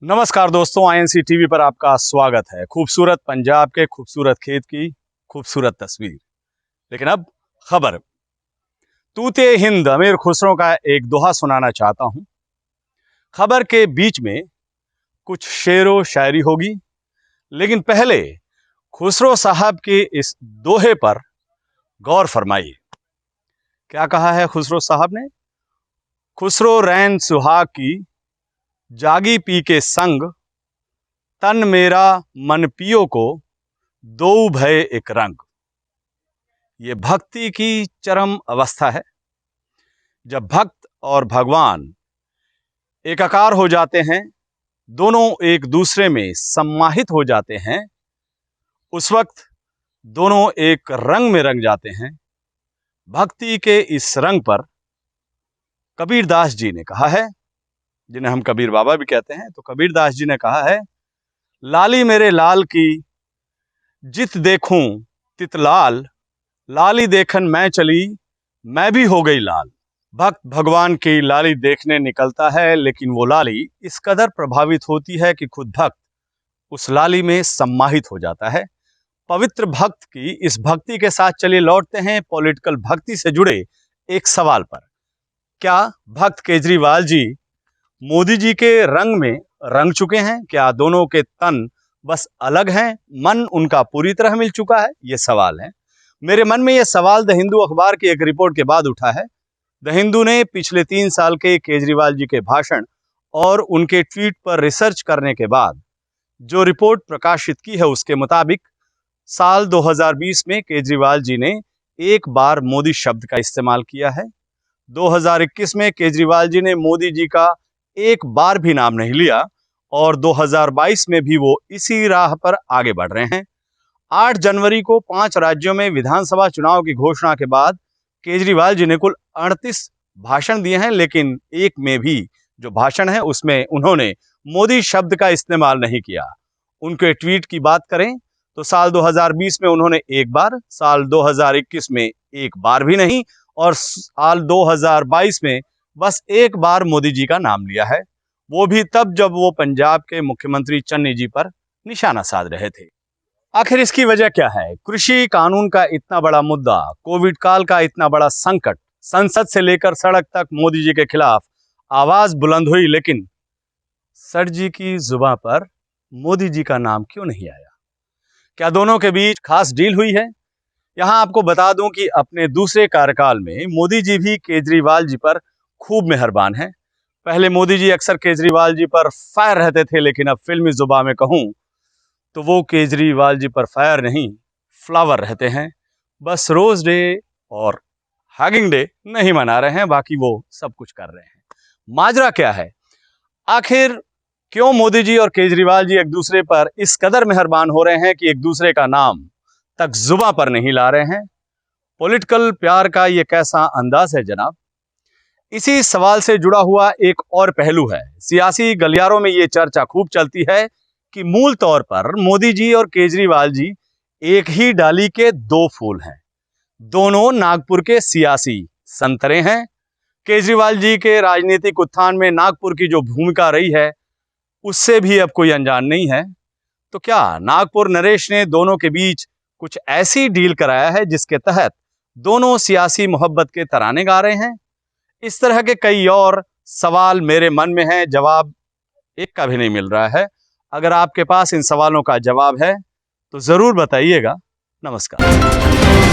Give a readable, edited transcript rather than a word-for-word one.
नमस्कार दोस्तों, INC TV पर आपका स्वागत है। खूबसूरत पंजाब के खूबसूरत खेत की खूबसूरत तस्वीर। लेकिन अब खबर। तूते हिंद अमीर खुसरो का एक दोहा सुनाना चाहता हूं। खबर के बीच में कुछ शेरो शायरी होगी, लेकिन पहले खुसरो साहब के इस दोहे पर गौर फरमाइए। क्या कहा है खुसरो साहब ने? खुसरो रैन सुहाग की जागी पी के संग, तन मेरा मन पियो को दो भय एक रंग। ये भक्ति की चरम अवस्था है। जब भक्त और भगवान एकाकार हो जाते हैं, दोनों एक दूसरे में सम्माहित हो जाते हैं, उस वक्त दोनों एक रंग में रंग जाते हैं। भक्ति के इस रंग पर कबीरदास जी ने कहा है, जिन्हें हम कबीर बाबा भी कहते हैं, तो कबीरदास जी ने कहा है, लाली मेरे लाल की जित देखूं तित लाल, लाली देखन मैं चली मैं भी हो गई लाल। भक्त भगवान की लाली देखने निकलता है, लेकिन वो लाली इस कदर प्रभावित होती है कि खुद भक्त उस लाली में सम्माहित हो जाता है। पवित्र भक्त की इस भक्ति के साथ चलिए लौटते हैं पॉलिटिकल भक्ति से जुड़े एक सवाल पर। क्या भक्त केजरीवाल जी मोदी जी के रंग में रंग चुके हैं? क्या दोनों के तन बस अलग हैं, मन उनका पूरी तरह मिल चुका है? ये सवाल है। मेरे मन में यह सवाल द हिंदू अखबार की एक रिपोर्ट के बाद उठा है। द हिंदू ने पिछले 3 साल के केजरीवाल जी के भाषण और उनके ट्वीट पर रिसर्च करने के बाद जो रिपोर्ट प्रकाशित की है, उसके मुताबिक साल 2020 में केजरीवाल जी ने एक बार मोदी शब्द का इस्तेमाल किया है। 2021 में केजरीवाल जी ने मोदी जी का एक बार भी नाम नहीं लिया और 2022 में भी वो इसी राह पर आगे बढ़ रहे हैं। 8 जनवरी को 5 राज्यों में विधानसभा चुनाव की घोषणा के बाद केजरीवाल जी ने कुल 38 भाषण दिए हैं, लेकिन एक में भी जो भाषण है उसमें उन्होंने मोदी शब्द का इस्तेमाल नहीं किया। उनके ट्वीट की बात करें तो साल 2020 में उन्होंने एक बार, साल 2021 में एक बार भी नहीं और साल 2022 में बस एक बार मोदी जी का नाम लिया है, वो भी तब जब वो पंजाब के मुख्यमंत्री चन्नी जी पर निशाना साध रहे थे। आखिर इसकी वजह क्या है? कृषि कानून का इतना बड़ा मुद्दा, कोविड काल का इतना बड़ा संकट, संसद से लेकर सड़क तक मोदी जी के खिलाफ आवाज बुलंद हुई, लेकिन सर जी की जुबान पर मोदी जी का नाम क्यों नहीं आया? क्या दोनों के बीच खास डील हुई है? यहां आपको बता दूं कि अपने दूसरे कार्यकाल में मोदी जी भी केजरीवाल जी पर खूब मेहरबान हैं। पहले मोदी जी अक्सर केजरीवाल जी पर फायर रहते थे, लेकिन अब फिल्मी जुबान में कहूं तो वो केजरीवाल जी पर फायर नहीं, फ्लावर रहते हैं। बस रोज डे और हगिंग डे नहीं मना रहे हैं, बाकी वो सब कुछ कर रहे हैं। माजरा क्या है? आखिर क्यों मोदी जी और केजरीवाल जी एक दूसरे पर इस कदर मेहरबान हो रहे हैं कि एक दूसरे का नाम तक जुबां पर नहीं ला रहे हैं? पॉलिटिकल प्यार का ये कैसा अंदाज है जनाब? इसी सवाल से जुड़ा हुआ एक और पहलू है। सियासी गलियारों में ये चर्चा खूब चलती है कि मूल तौर पर मोदी जी और केजरीवाल जी एक ही डाली के दो फूल हैं। दोनों नागपुर के सियासी संतरे हैं। केजरीवाल जी के राजनीतिक उत्थान में नागपुर की जो भूमिका रही है, उससे भी अब कोई अनजान नहीं है। तो क्या नागपुर नरेश ने दोनों के बीच कुछ ऐसी डील कराया है जिसके तहत दोनों सियासी मोहब्बत के तराने गा रहे हैं? इस तरह के कई और सवाल मेरे मन में हैं, जवाब एक का भी नहीं मिल रहा है। अगर आपके पास इन सवालों का जवाब है तो जरूर बताइएगा। नमस्कार।